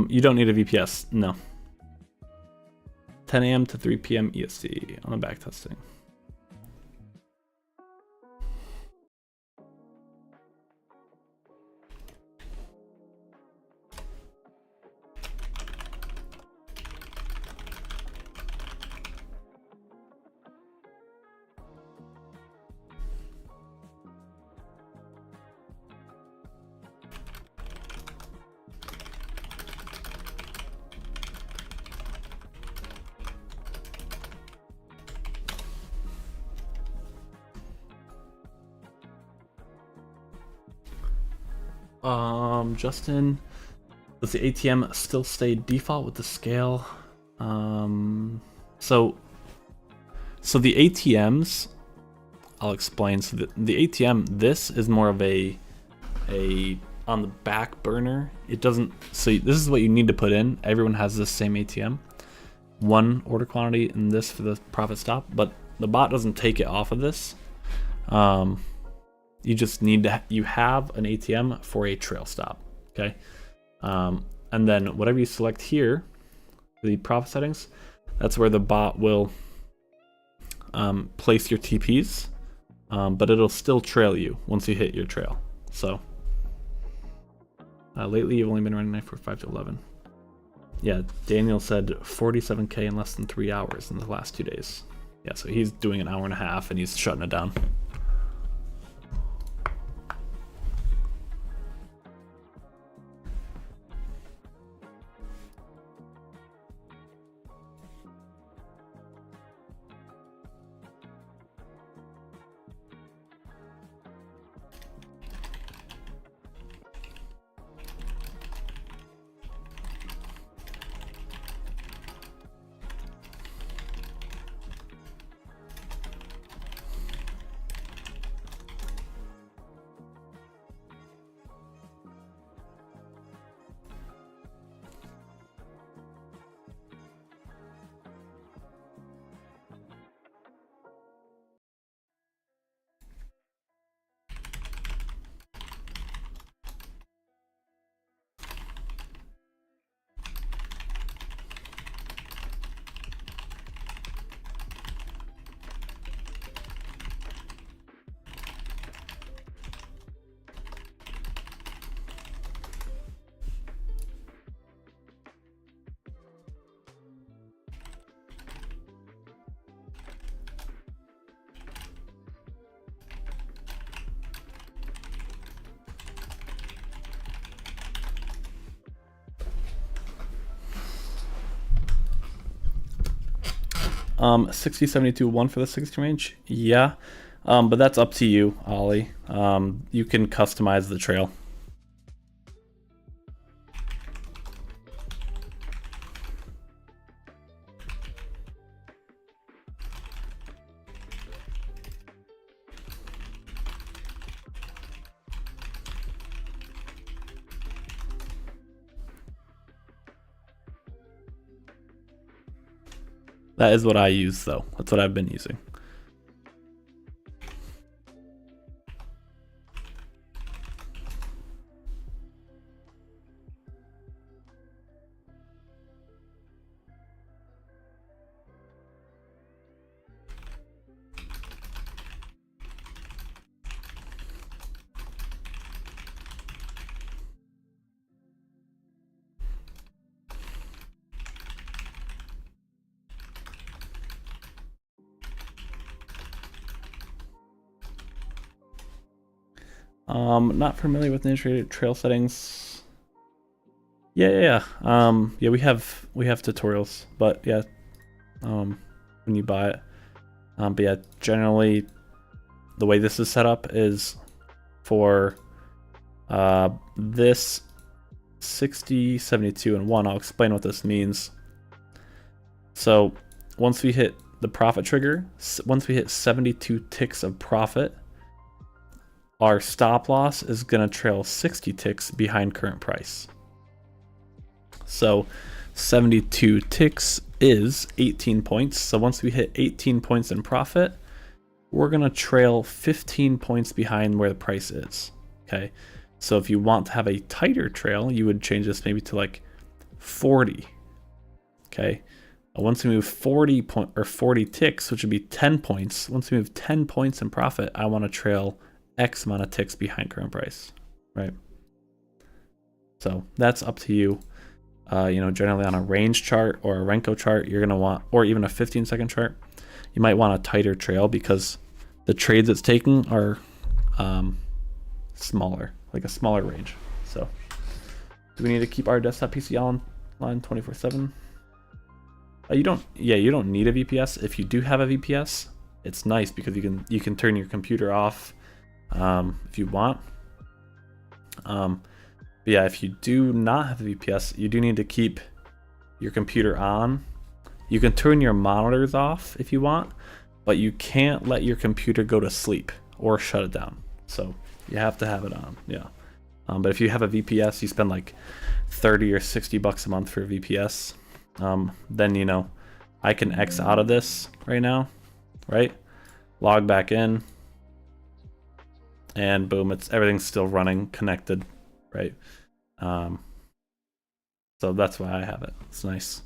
You don't need a VPS, no. 10 a.m. to 3 p.m. EST on the back testing. Justin, does the ATM still stay default with the scale? So the ATMs, I'll explain. So the ATM, this is more of a on the back burner. It doesn't. So this is what you need to put in. Everyone has this same ATM, one order quantity, and this for the profit stop. But the bot doesn't take it off of this. You just need to, you have an ATM for a trail stop, okay? And then whatever you select here, the profit settings, that's where the bot will place your TPs, but it'll still trail you once you hit your trail. So lately you've only been running 945 to 11. Yeah, Daniel said 47K in less than 3 hours in the last 2 days. Yeah, so he's doing an hour and a half and he's shutting it down. 6072 1 for the 60 range. Yeah. But that's up to you, Ollie. You can customize the trail. That is what I use, though. That's what I've been using. Not familiar with integrated trail settings. Yeah. Yeah, we have tutorials, but yeah, when you buy it. But yeah, generally, the way this is set up is for this 60, 72, and 1. I'll explain what this means. So once we hit the profit trigger, once we hit 72 ticks of profit, our stop loss is going to trail 60 ticks behind current price. So 72 ticks is 18 points. So once we hit 18 points in profit, we're going to trail 15 points behind where the price is. Okay. So if you want to have a tighter trail, you would change this maybe to like 40. Okay. Once we move 40 ticks, which would be 10 points. Once we move 10 points in profit, I want to trail X amount of ticks behind current price, right? So that's up to you. Generally on a range chart or a Renko chart, you're gonna want, or even a 15-second chart, you might want a tighter trail because the trades it's taking are smaller, like a smaller range. So do we need to keep our desktop PC online 24/7? You don't need a VPS. If you do have a VPS, it's nice because you can turn your computer off if you want. But yeah, if you do not have a VPS, you do need to keep your computer on. You can turn your monitors off if you want, but you can't let your computer go to sleep or shut it down. So you have to have it on. Yeah. But if you have a VPS, you spend like 30 or 60 bucks a month for a VPS. Then I can X out of this right now, right? Log back in, and boom, everything's still running, connected, right? So that's why I have it. It's nice.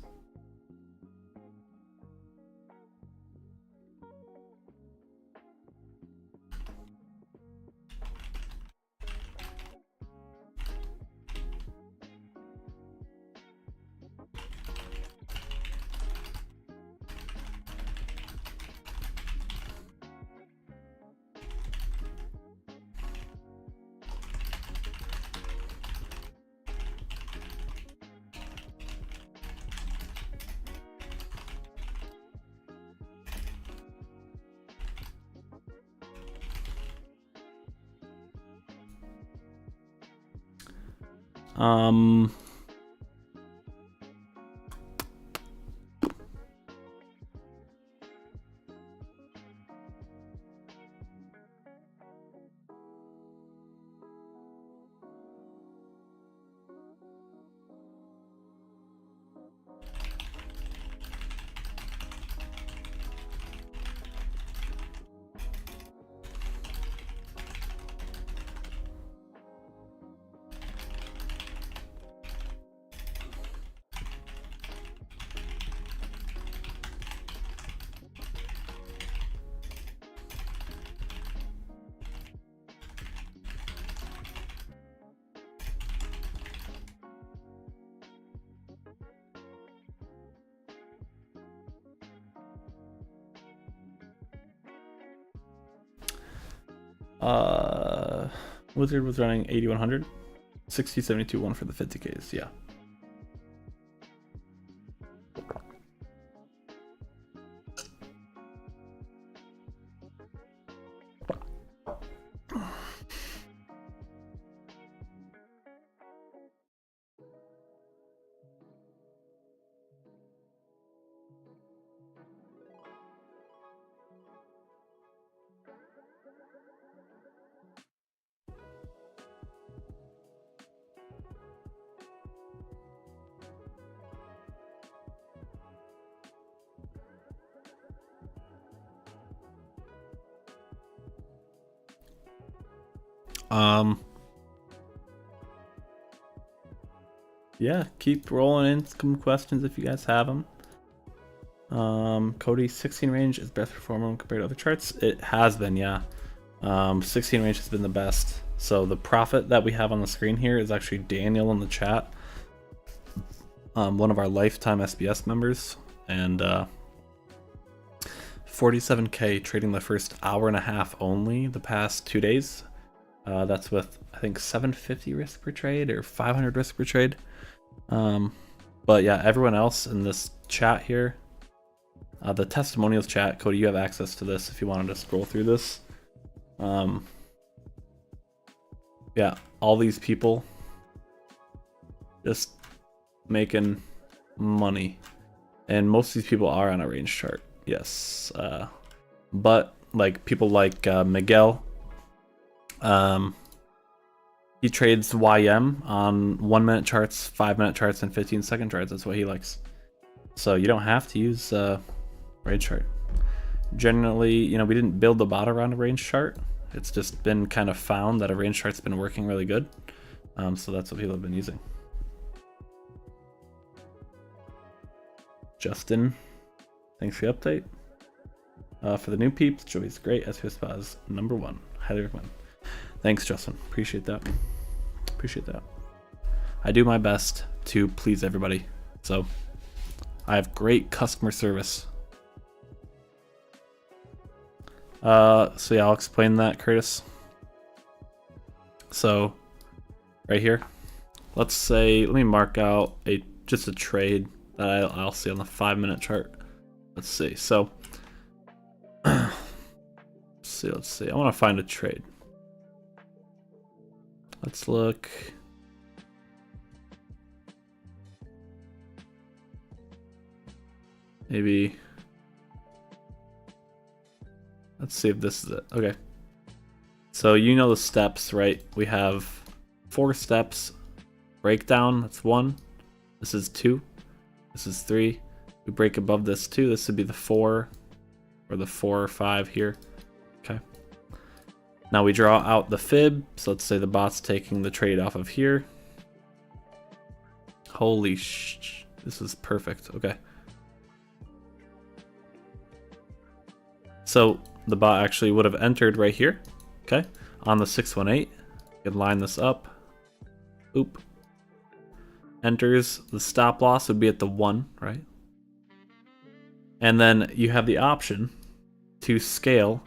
Wizard was running 8100, 6072 1 for the 50Ks. Yeah. Yeah, keep rolling in some questions if you guys have them. Cody, 16 range is best performer compared to other charts. It has been, yeah. 16 range has been the best. So the profit that we have on the screen here is actually Daniel in the chat, one of our lifetime SBS members, and 47k trading the first hour and a half only the past 2 days. That's with I think 750 risk per trade or 500 risk per trade. But yeah, everyone else in this chat here, the testimonials chat, Cody, you have access to this if you wanted to scroll through this. Yeah, all these people just making money, and most of these people are on a range chart, yes. But like people like Miguel, he trades YM on 1 minute charts, 5 minute charts, and 15-second charts. That's what he likes. So you don't have to use range chart. Generally, you know, we didn't build the bot around a range chart. It's just been kind of found that a range chart's been working really good. So that's what people have been using. Justin, thanks for the update. For the new peeps, Joey's great. SBS is #1. Highly recommend. Thanks, Justin. Appreciate that. Appreciate that. I do my best to please everybody. So I have great customer service. So yeah, I'll explain that, Curtis. So right here, let's say, let me mark out just a trade that I'll see on the 5 minute chart. Let's see. So let's see. I want to find a trade. Let's look. Maybe. Let's see if this is it. Okay. So you know the steps, right? We have 4 steps. Breakdown, that's 1. This is 2. This is 3. We break above this 2. This would be the 4 or the 4 or 5 here. Okay. Now we draw out the fib. So let's say the bot's taking the trade off of here. Holy this is perfect. Okay. So the bot actually would have entered right here. Okay. On the 618. You can line this up. Oop. Enters. The stop loss would be at the 1, right? And then you have the option to scale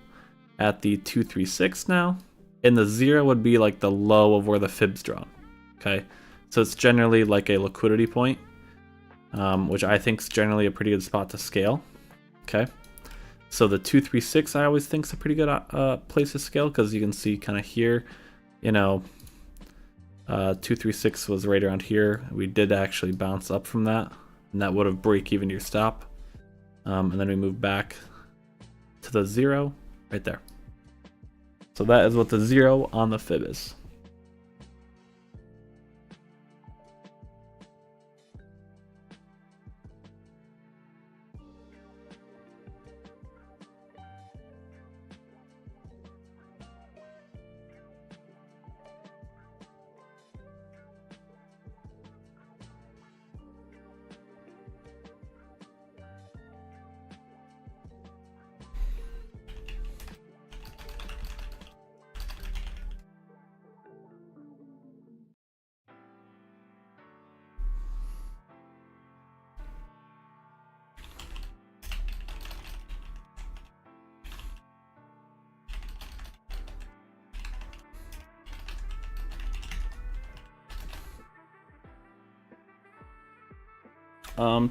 at the 236 now, and the 0 would be like the low of where the fib's drawn. Okay, so it's generally like a liquidity point, which I think is generally a pretty good spot to scale. Okay, so the 236 I always think is a pretty good place to scale, because you can see kind of here, you know, 236 was right around here. We did actually bounce up from that, and that would have break even your stop. And then we move back to the 0 right there. So that is what the 0 on the fib is.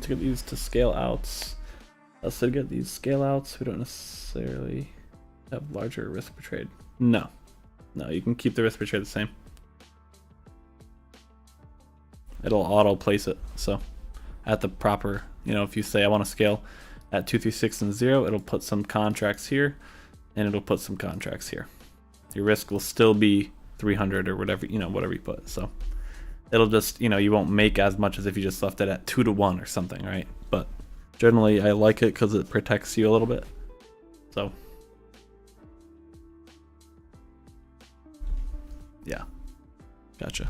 To get these to scale outs, to get these scale outs, we don't necessarily have larger risk per trade. No, you can keep the risk per trade the same. It'll auto place it. So at the proper, you know, if you say I want to scale at 236 and 0, it'll put some contracts here, and it'll put some contracts here. Your risk will still be 300 or whatever, you know, whatever you put. So it'll just, you know, you won't make as much as if you just left it at 2-to-1 or something, right? But generally I like it because it protects you a little bit. So Yeah. Gotcha.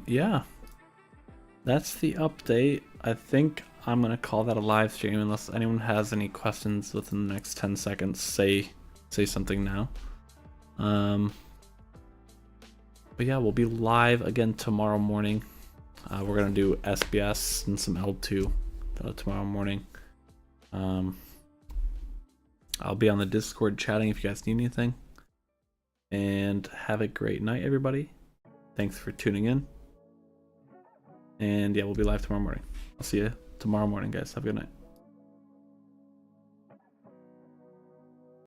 Yeah. That's the update. I think I'm gonna call that a live stream unless anyone has any questions within the next 10 seconds. Say something now. But yeah, we'll be live again tomorrow morning. We're gonna do SBS and some L2 tomorrow morning. I'll be on the Discord chatting if you guys need anything. And have a great night, everybody. Thanks for tuning in. And yeah, we'll be live tomorrow morning. I'll see you tomorrow morning, guys. Have a good night.